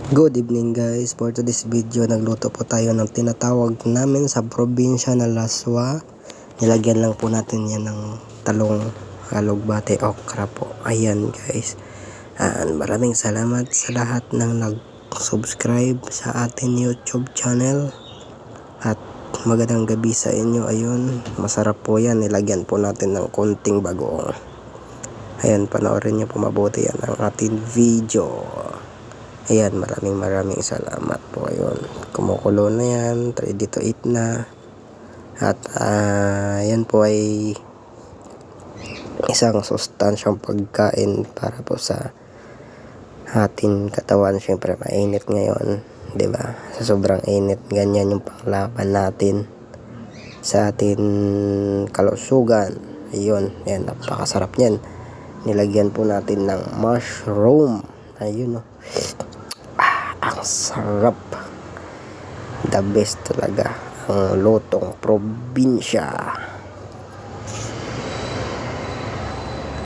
Good evening guys, for today's video nagluto po tayo ng tinatawag namin sa probinsya na laswa. Nilagyan lang po natin yan ng talong, alugbate, okra po. Ayan guys, maraming salamat sa lahat ng nag-subscribe sa ating YouTube channel. At magandang gabi sa inyo. Ayun, masarap po yan, nilagyan po natin ng konting bagoong. Ayan, panoorin nyo po mabuti yan ang ating video. Ayan, maraming salamat po. Ayun, kumukulo na yan, ready to eat na. At yan po ay isang sustansyang pagkain para po sa ating katawan. Syempre mainit ngayon, 'di ba? Sa sobrang init, ganyan yung panglaban natin sa ating kalusugan. Ayun, yan, napakasarap niyan. Nilagyan po natin ng mushroom. Ayun, ang sarap. The best talaga ang lutong probinsya.